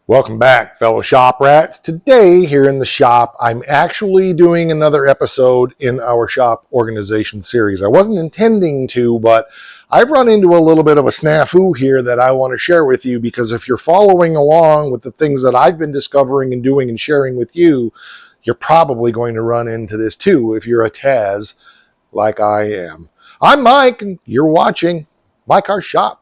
Welcome back, fellow shop rats. Today, here in the shop, I'm actually doing another episode in our shop organization series. I wasn't intending to, but I've run into a little bit of a snafu here that I want to share with you, because if you're following along with the things that I've been discovering and doing and sharing with you, you're probably going to run into this too if you're a Taz like I am. I'm Mike, and you're watching My Car Shop.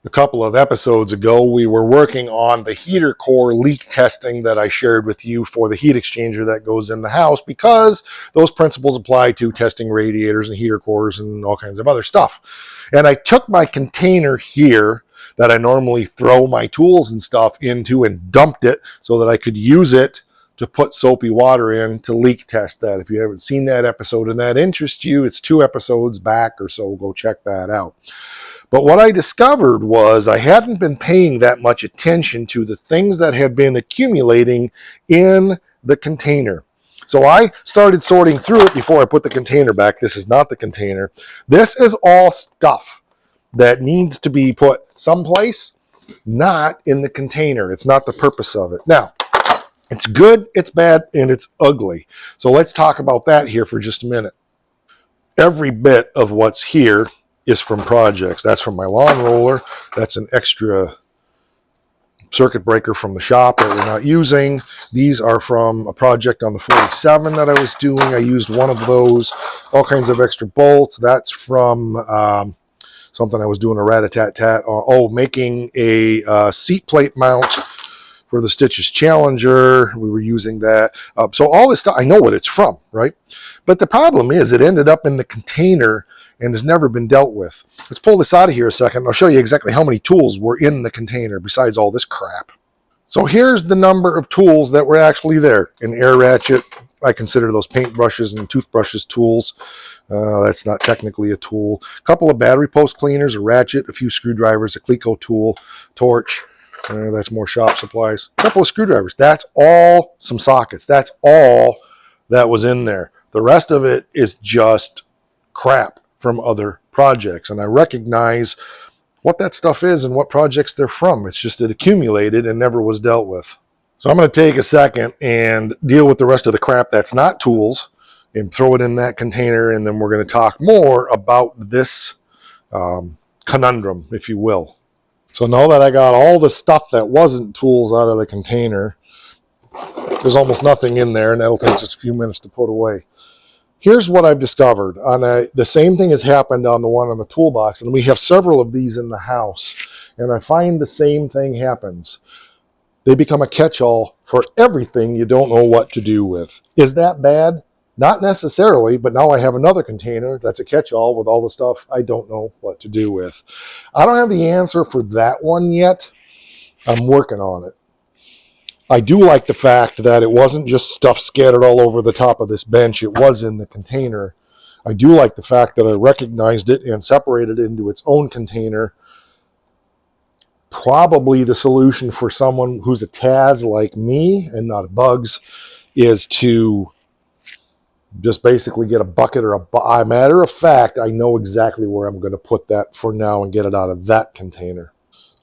A couple of episodes ago, we were working on the heater core leak testing that I shared with you for the heat exchanger that goes in the house, because those principles apply to testing radiators and heater cores and all kinds of other stuff. And I took my container here that I normally throw my tools and stuff into and dumped it so that I could use it to put soapy water in to leak test that. If you haven't seen that episode and that interests you, it's 2 episodes back or so. Go check that out. But what I discovered was I hadn't been paying that much attention to the things that had been accumulating in the container. So I started sorting through it before I put the container back. This is not the container. This is all stuff that needs to be put someplace, not in the container. It's not the purpose of it. Now, it's good, it's bad, and it's ugly. So let's talk about that here for just a minute. Every bit of what's here is from projects. That's from my lawn roller. That's an extra circuit breaker from the shop that we're not using. These are from a project on the 47 that I was doing. I used one of those. All kinds of extra bolts. That's from something I was doing a rat-a-tat-tat. Making a seat plate mount for the Stitches Challenger. We were using that. So all this stuff, I know what it's from, right? But the problem is it ended up in the container and has never been dealt with. Let's pull this out of here a second. I'll show you exactly how many tools were in the container besides all this crap. So here's the number of tools that were actually there. An air ratchet. I consider those paintbrushes and toothbrushes tools. That's not technically a tool. A couple of battery post cleaners, a ratchet, a few screwdrivers, a Cleco tool, torch. That's more shop supplies. A couple of screwdrivers. That's all. Some sockets. That's all that was in there. The rest of it is just crap from other projects, and I recognize what that stuff is and what projects they're from. It's just it accumulated and never was dealt with. So I'm going to take a second and deal with the rest of the crap that's not tools and throw it in that container, and then we're going to talk more about this conundrum, if you will. So now that I got all the stuff that wasn't tools out of the container, there's almost nothing in there, and that'll take just a few minutes to put away. Here's what I've discovered. The same thing has happened on the one on the toolbox, and we have several of these in the house, and I find the same thing happens. They become a catch-all for everything you don't know what to do with. Is that bad? Not necessarily, but now I have another container that's a catch-all with all the stuff I don't know what to do with. I don't have the answer for that one yet. I'm working on it. I do like the fact that it wasn't just stuff scattered all over the top of this bench. It was in the container. I do like the fact that I recognized it and separated it into its own container. Probably the solution for someone who's a Taz like me and not a Bugs is to just basically get a bucket or a matter of fact, I know exactly where I'm going to put that for now and get it out of that container.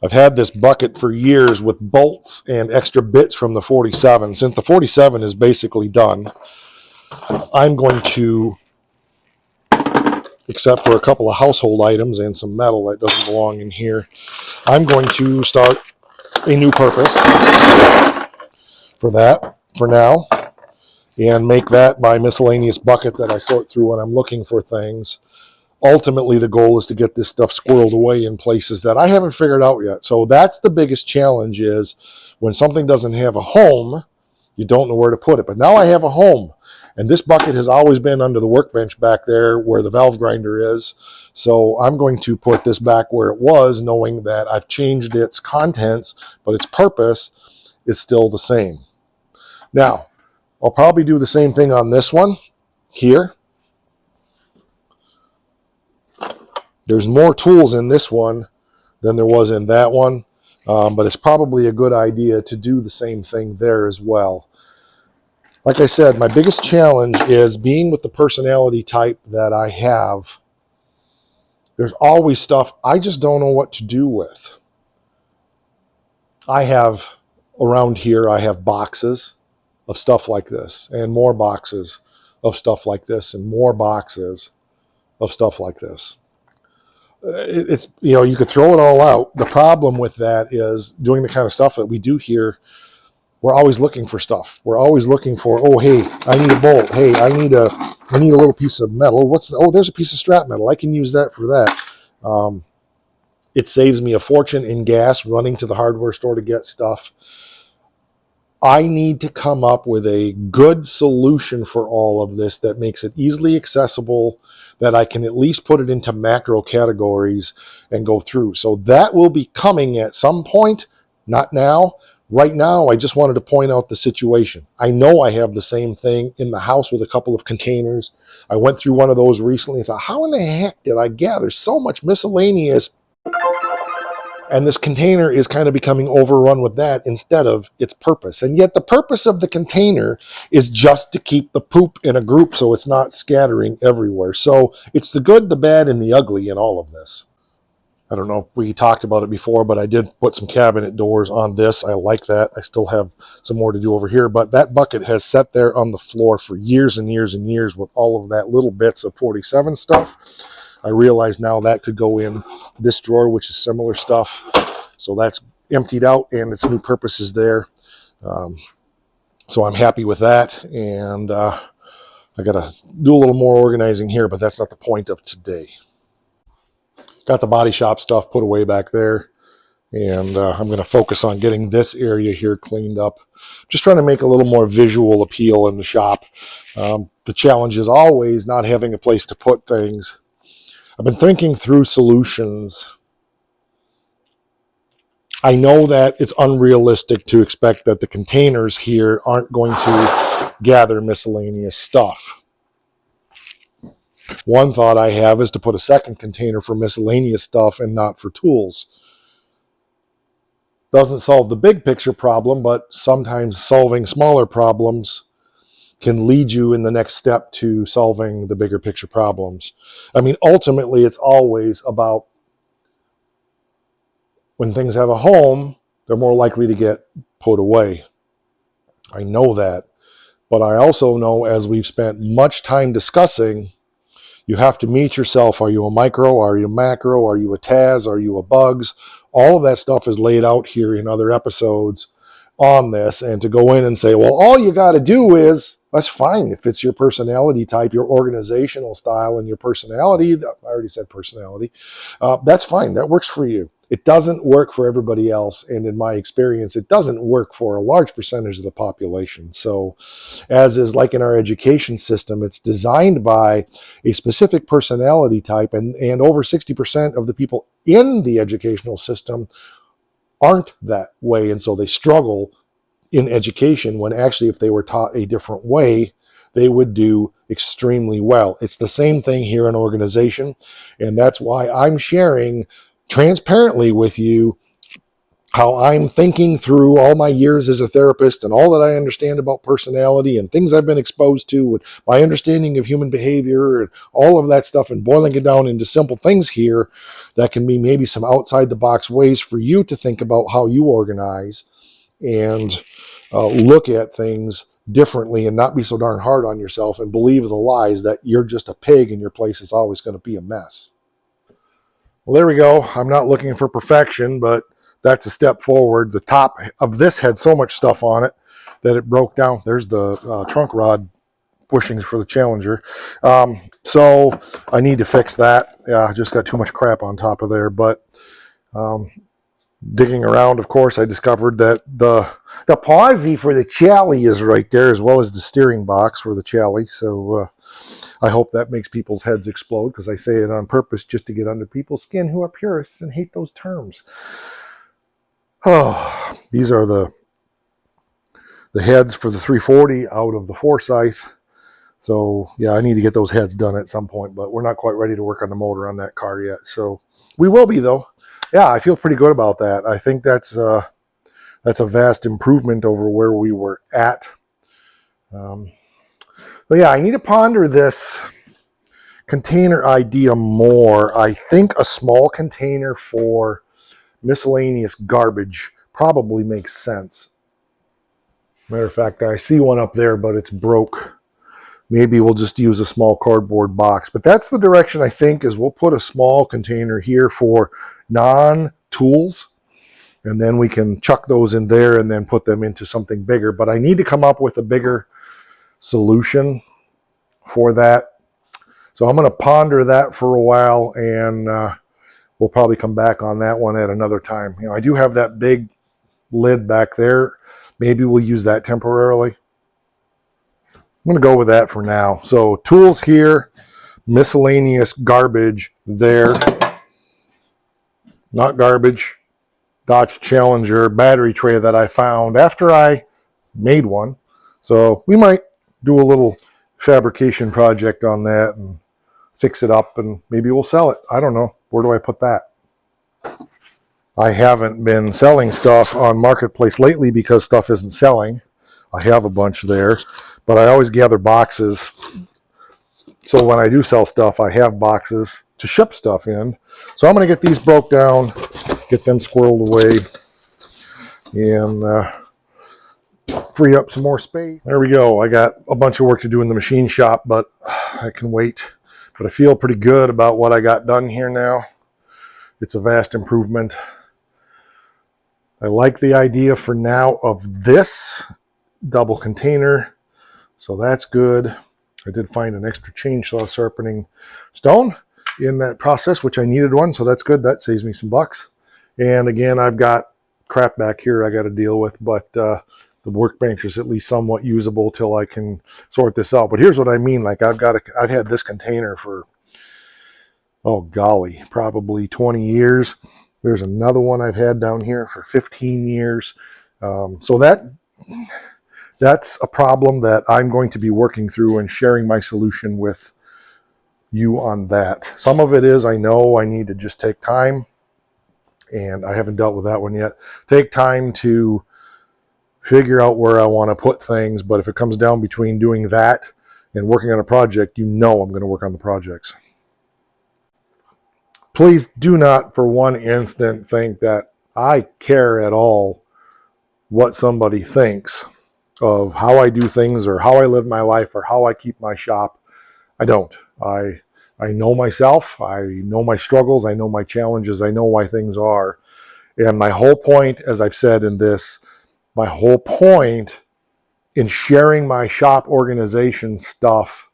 I've had this bucket for years with bolts and extra bits from the 47. Since the 47 is basically done, I'm going to, except for a couple of household items and some metal that doesn't belong in here, I'm going to start a new purpose for that for now and make that my miscellaneous bucket that I sort through when I'm looking for things. Ultimately, the goal is to get this stuff squirreled away in places that I haven't figured out yet. So that's the biggest challenge, is when something doesn't have a home, you don't know where to put it. But now I have a home, and this bucket has always been under the workbench back there where the valve grinder is. So I'm going to put this back where it was, knowing that I've changed its contents, but its purpose is still the same. Now, I'll probably do the same thing on this one here. There's more tools in this one than there was in that one, but it's probably a good idea to do the same thing there as well. Like I said, my biggest challenge is being with the personality type that I have. There's always stuff I just don't know what to do with. I have around here I have boxes of stuff like this, and more boxes of stuff like this, and more boxes of stuff like this. It's, you know, you could throw it all out. The problem with that is doing the kind of stuff that we do here. We're always looking for stuff. We're always looking for, oh, hey, I need a bolt. Hey, I need a little piece of metal. Oh, there's a piece of scrap metal. I can use that for that. It saves me a fortune in gas running to the hardware store to get stuff. I need to come up with a good solution for all of this that makes it easily accessible, that I can at least put it into macro categories and go through. So that will be coming at some point, not now. Right now, I just wanted to point out the situation. I know I have the same thing in the house with a couple of containers. I went through one of those recently and thought, how in the heck did I gather so much miscellaneous? And this container is kind of becoming overrun with that instead of its purpose. And yet the purpose of the container is just to keep the poop in a group so it's not scattering everywhere. So it's the good, the bad, and the ugly in all of this. I don't know if we talked about it before, but I did put some cabinet doors on this. I like that. I still have some more to do over here, but that bucket has sat there on the floor for years and years and years with all of that little bits of 47 stuff. I realize now that could go in this drawer, which is similar stuff. So that's emptied out and its new purpose is there. So I'm happy with that. And I got to do a little more organizing here, but that's not the point of today. Got the body shop stuff put away back there. And I'm going to focus on getting this area here cleaned up. Just trying to make a little more visual appeal in the shop. The challenge is always not having a place to put things. I've been thinking through solutions. I know that it's unrealistic to expect that the containers here aren't going to gather miscellaneous stuff. One thought I have is to put a second container for miscellaneous stuff and not for tools. Doesn't solve the big picture problem, but sometimes solving smaller problems can lead you in the next step to solving the bigger picture problems. I mean, ultimately, it's always about when things have a home, they're more likely to get put away. I know that. But I also know, as we've spent much time discussing, you have to meet yourself. Are you a micro? Are you a macro? Are you a TAS? Are you a bugs? All of that stuff is laid out here in other episodes on this. And to go in and say, well, all you got to do is, that's fine. If it's your personality type, your organizational style, and your personality, I already said personality, that's fine. That works for you. It doesn't work for everybody else. And in my experience, it doesn't work for a large percentage of the population. So as is like in our education system, it's designed by a specific personality type, and over 60% of the people in the educational system aren't that way. And so they struggle in education when actually if they were taught a different way, they would do extremely well. It's the same thing here in organization. And that's why I'm sharing transparently with you how I'm thinking through all my years as a therapist and all that I understand about personality and things I've been exposed to, with my understanding of human behavior and all of that stuff, and boiling it down into simple things here that can be maybe some outside the box ways for you to think about how you organize and look at things differently and not be so darn hard on yourself and believe the lies that you're just a pig and your place is always going to be a mess. Well, there we go. I'm not looking for perfection, but that's a step forward. The top of this had so much stuff on it that it broke down. There's the trunk rod bushings for the Challenger. So I need to fix that. Yeah, I just got too much crap on top of there. But digging around, of course, I discovered that the posi for the Chally is right there, as well as the steering box for the Chally. So I hope that makes people's heads explode, because I say it on purpose just to get under people's skin who are purists and hate those terms. Oh, these are the heads for the 340 out of the Forsyth. So yeah, I need to get those heads done at some point, but we're not quite ready to work on the motor on that car yet. So we will be, though. Yeah, I feel pretty good about that. I think that's a vast improvement over where we were at. But yeah, I need to ponder this container idea more. I think a small container for miscellaneous garbage probably makes sense. Matter of fact, I see one up there, but it's broke. Maybe we'll just use a small cardboard box. But that's the direction I think, is we'll put a small container here for non-tools, and then we can chuck those in there and then put them into something bigger. But I need to come up with a bigger solution for that. So I'm going to ponder that for a while, and we'll probably come back on that one at another time. You know, I do have that big lid back there. Maybe we'll use that temporarily. I'm going to go with that for now. So tools here, miscellaneous garbage there. Not garbage. Dodge Challenger battery tray that I found after I made one. So we might do a little fabrication project on that and fix it up, and maybe we'll sell it. I don't know. Where do I put that? I haven't been selling stuff on Marketplace lately because stuff isn't selling. I have a bunch there, but I always gather boxes. So when I do sell stuff, I have boxes to ship stuff in. So I'm going to get these broke down, get them squirreled away, and free up some more space. There we go. I got a bunch of work to do in the machine shop, but I can wait. But I feel pretty good about what I got done here now. It's a vast improvement. I like the idea for now of this double container, so that's good. I did find an extra chainsaw sharpening stone in that process, which I needed one, so that's good. That saves me some bucks. And again, I've got crap back here I got to deal with, but the workbench is at least somewhat usable till I can sort this out. But here's what I mean: like I've had this container for, oh golly, probably 20 years. There's another one I've had down here for 15 years. So that's a problem that I'm going to be working through and sharing my solution with you on that. Some of it is, I know I need to just take time, and I haven't dealt with that one yet. Take time to figure out where I want to put things, but if it comes down between doing that and working on a project, you know I'm going to work on the projects. Please do not for one instant think that I care at all what somebody thinks of how I do things or how I live my life or how I keep my shop. I don't. I know myself. I know my struggles. I know my challenges. I know why things are. And my whole point, as I've said in this, my whole point in sharing my shop organization stuff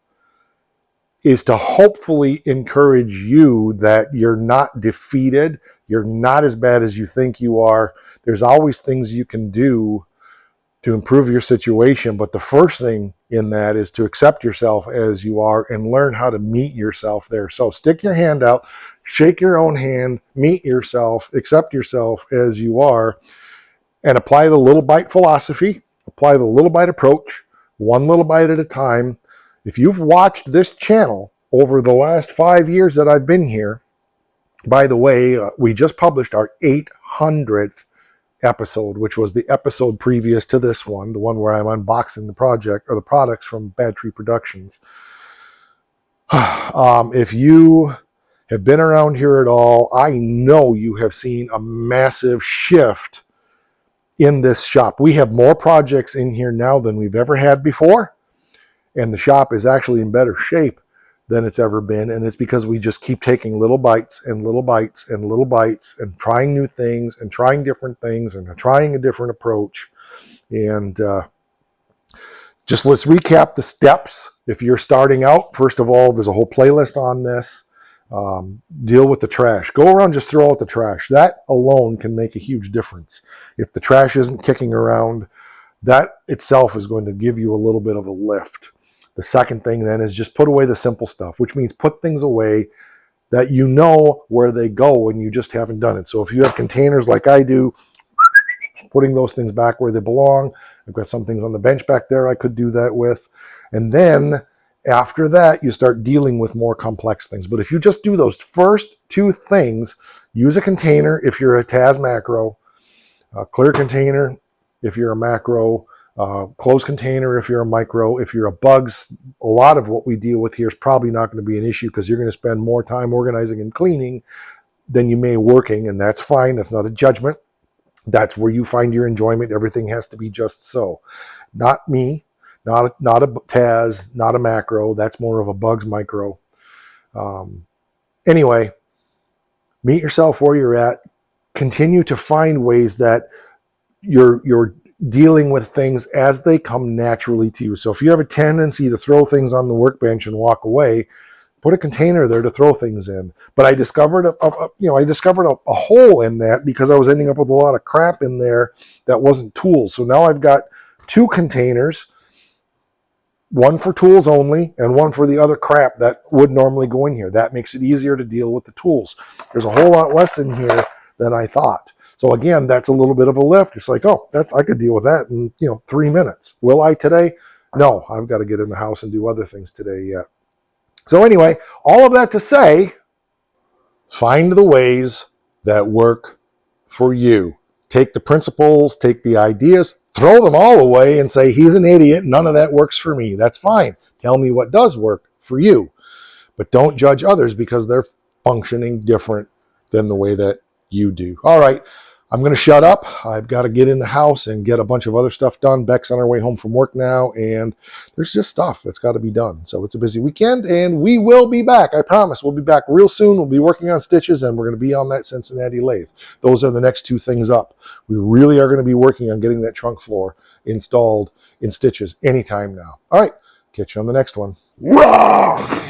is to hopefully encourage you that you're not defeated. You're not as bad as you think you are. There's always things you can do to improve your situation. But the first thing in that is to accept yourself as you are and learn how to meet yourself there. So stick your hand out, shake your own hand, meet yourself, accept yourself as you are, and apply the little bite philosophy, apply the little bite approach, one little bite at a time. If you've watched this channel over the last 5 years that I've been here, by the way, we just published our 800th episode, which was the episode previous to this one, the one where I'm unboxing the project or the products from Bad Tree Productions. If you have been around here at all, I know you have seen a massive shift in this shop. We have more projects in here now than we've ever had before, and the shop is actually in better shape than it's ever been, and it's because we just keep taking little bites and little bites and little bites and trying new things and trying different things and trying a different approach. And just let's recap the steps. If you're starting out, first of all, there's a whole playlist on this. Deal with the trash. Go around, just throw out the trash. That alone can make a huge difference. If the trash isn't kicking around, that itself is going to give you a little bit of a lift. The second thing then is just put away the simple stuff, which means put things away that you know where they go and you just haven't done it. So if you have containers like I do, putting those things back where they belong. I've got some things on the bench back there I could do that with. And then after that, you start dealing with more complex things. But if you just do those first two things, use a container if you're a TAS macro, a clear container if you're a macro, closed container if you're a micro. If you're a bugs, a lot of what we deal with here is probably not going to be an issue because you're going to spend more time organizing and cleaning than you may working, and that's fine. That's not a judgment. That's where you find your enjoyment. Everything has to be just so. Not me, not a Taz, not a macro. That's more of a Bugs micro. Um, anyway, meet yourself where you're at. Continue to find ways that you're dealing with things as they come naturally to you. So if you have a tendency to throw things on the workbench and walk away, put a container there to throw things in. But I discovered a hole in that because I was ending up with a lot of crap in there that wasn't tools. So now I've got two containers, one for tools only and one for the other crap that would normally go in here. That makes it easier to deal with the tools. There's a whole lot less in here than I thought. So again, that's a little bit of a lift. It's like, oh, I could deal with that in 3 minutes. Will I today? No, I've got to get in the house and do other things today yet. So anyway, all of that to say, find the ways that work for you. Take the principles, take the ideas, throw them all away and say, he's an idiot. None of that works for me. That's fine. Tell me what does work for you. But don't judge others because they're functioning different than the way that you do. All right, I'm going to shut up. I've got to get in the house and get a bunch of other stuff done. Beck's on her way home from work now, and there's just stuff that's got to be done. So it's a busy weekend, and we will be back. I promise we'll be back real soon. We'll be working on stitches, and we're going to be on that Cincinnati lathe. Those are the next two things up. We really are going to be working on getting that trunk floor installed in stitches anytime now. All right, catch you on the next one. Rock!